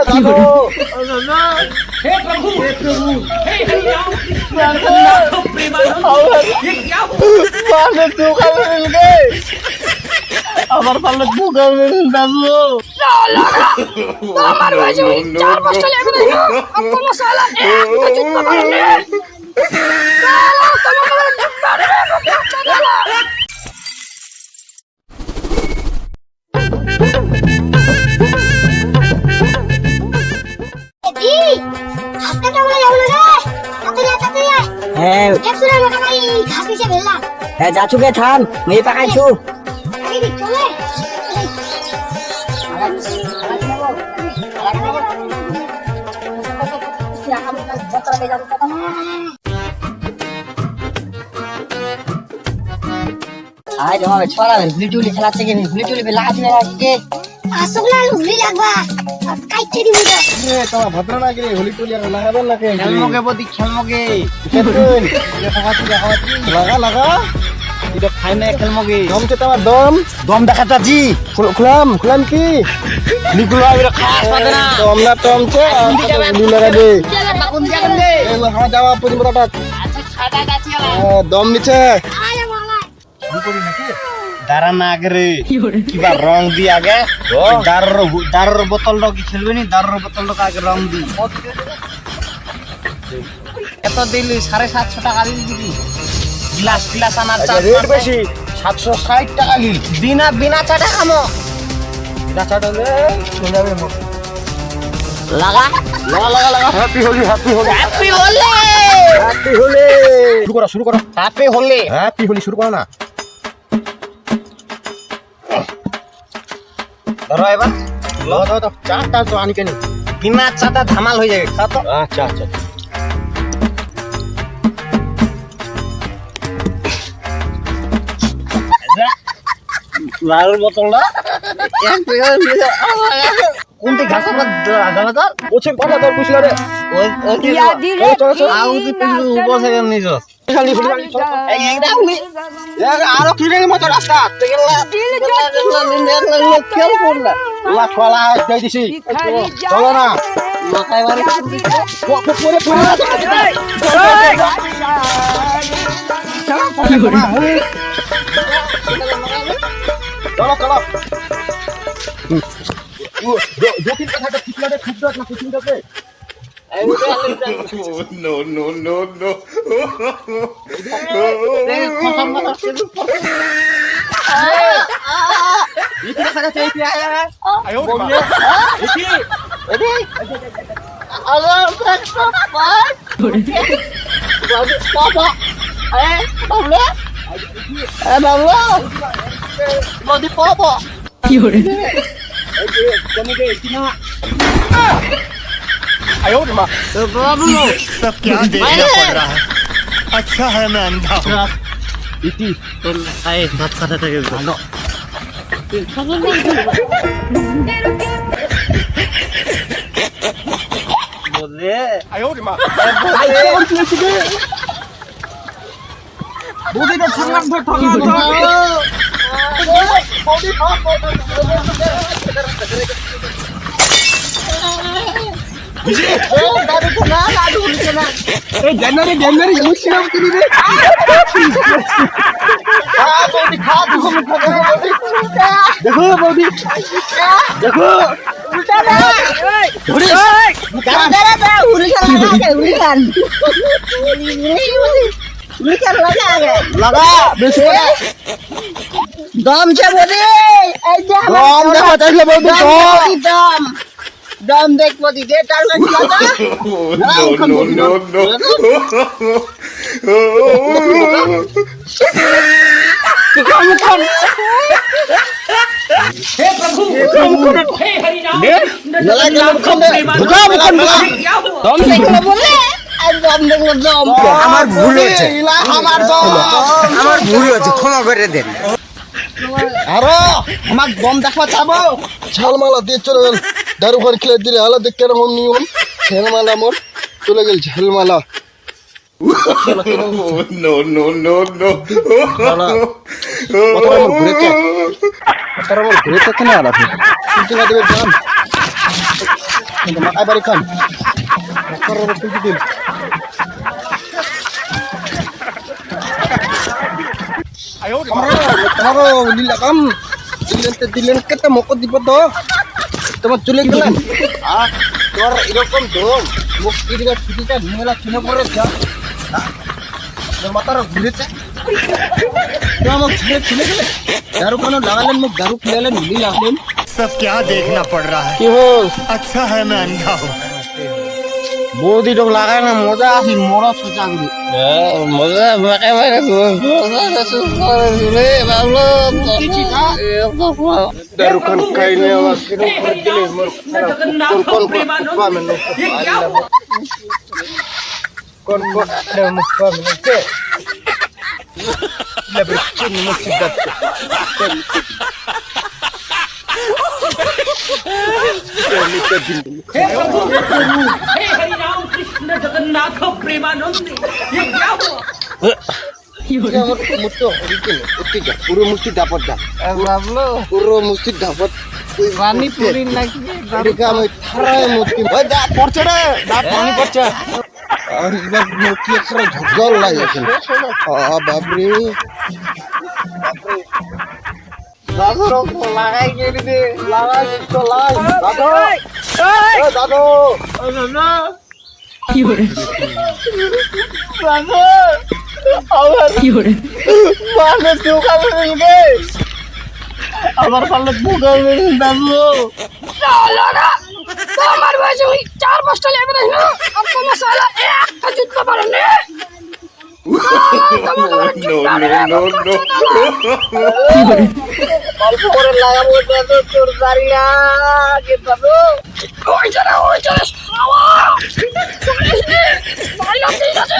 दादो हे प्रभु हे हरि राम कृष्ण ये क्या हुआ? माने तू कल मिल गए আমার পাল্লে পোকা মেরে দাদু আমার বাজে 4-5টা লেগে গেল আপন সালা চুপ করে নে সালা তোমার মারে জি হাসকাটা বলে যাও না রে তাতে হ্যাঁ একটু না মোটা ভাই ঘাস নিচে ফেললাম হ্যাঁ যাচ্ছু গে থাম মেয়ে পাকাইছু এই দিক চলে আয় রে হবে ছড়া ভিডিওলি খেলাচ্ছে কি ভিডিওলি বে লাগাছি না আজকে আসলে লুলি লাগবা কাইতে দিব রে তোমার ভদ্র না গরে হোলি টুলি আর লাগাবেন না কেন খেলমোগে বদি খেলমোগে কেন দেখাচ্ছি লাগা লাগা এটা খাই না খেলমোগে দম কে তোমার দম দম দেখাচ্ছি খুলাম কি নিগুলো আগে খাস পাবে না দম না টম কে গুলি লাগাবে বাকুন দিয়া গেলে এই হা যাওয়া পুরি বড়টা আচ্ছা ছাড়া গাছি দম নিচে আরে মালা দাঁড়া না আগে রে কিবা রং দি আগে দারুর বোতল কি খেলবে নি দারুর বোতল আগে রং দি এত দিলি 750 টাকা দিলি গিলাস আনার রেট বেশি 760 টাকা নিল বিনা চাটা খামো এটা ছাড়লে চলে যাবে মুখ লাগা লাগা হ্যাপি হোলি হ্যাপি হোলি শুরু করো হ্যাপি হোলি হ্যাপি হোলি শুরু করো না ধরো এবার দাও চারটা তো আনি কেন বিনা চাটা ধামাল হয়ে যাবে খা তো আচ্ছা লাল বোতলটা কোনটি ঘাস আমরা দাদা ওছে পালা তোর বুঝলা রে চলো আউতি পিছু উপর থেকে নিছ খালি এই একটা উনি আরো কি রে মত রাস্তা খেল করলা লা ছলা কই দিছি চলো না মাথায় বাড়ি পরে চলো দো তিন কথা পিছলা দে খুব দত না পিছন দে no. ইতি দেখা যাচ্ছে ইতি আয় বললে ইতি এদি আল্লাহ বাবা বাবলা বাবলা বদি পাপা কি হরে জমিতে ইতি না আয় ওরে মা सब क्या देखना पड़ रहा है अच्छा है मैं अंधा हूँ ইতি আয় ভাত খাতে থেকে ভালো বলে আয় ওরে মা আই কোন তুই রে বদিটা ঠকলাম বদি এই জানুয়ারি মুসলিম কি রে বদি খা দেখো বদি দেখো উল্টা না ঘুরে দাদা উড়ি খান লাগে লাগা বেশি দম চে বদি এই যে দম দেখো তাইলে বদি দম দেখ বদি দে তার লাগা हे प्रभु हे हरि राम দম দেখলো বলে আর দম দেখলো দম আমার ভুল হয়েছে আমার দম আমার ভুল হয়েছে ক্ষমা করে দেন আরো আমার দম দেখা চাবো ঝালমালা দিয়ে চলে গেল দারু ঘর খেলে দিলে আলা দেখ কেন নিয়ম ঝালমালা মোর চলে গেল ঝালমালা ঘুরে থাকে না কিন্তু না দেবে দাম মাকাই বাড়ি খান দিন তোমারও লীলা কাম দিলেন কেটে মকো দিব তো তোমার চলে গেলেন তোর এরকম ধরুন মুখ কিরিকা ছুটিটা নিমেলা কিনে পড়ে যা মাথার ঘুরেছে আমার ছেড়ে চলে গেলে দারু কেন লাগালেন মুখ দারু খেলালেন লীলা আসলেন सब क्या देखना पड़ रहा है কি হোক अच्छा है मैं अंधा हूँ বৌদি টোক লাগায় না মজা আছে মরা সোজা করি মজা মাকাই মারে दारू खान खाइले आवाज किनो कर दिले मोर कौन मुखबा में कौन अरे मुखबा में के ले बच्चे मुख सिद्धार्थ हे हरि राम कृष्ण जगन्नाथ प्रेमानंद ये क्या हुआ मुट्टो उठिजा পুরো মুষ্টি দাপট দা বাবলো পুরো মুষ্টি দাপট পানি পুরি লাগবে এদিকে আমি থারায় মুষ্টি ওই দা পড়ছে রে দা পানি পড়ছে আর এবার মুষ্টি একটা ঝগড় লাগে বাপরে দাদু লাগাই গেলি দে লাগাই তো লাই দাদু এ দাদু মানুষ কেউ খাবে রে আমার পাল্লে বুকা মেরে দাদু साला ना तो हमारे वैसे हुई 4-5 लेकर है ना अब तो मसाला एक का जितना बरने অল্প করে লাগাবো দাদু তোর দাঁড়িয়া কে দাদু ওই চলে আওয়া চলে না ঠিক আছে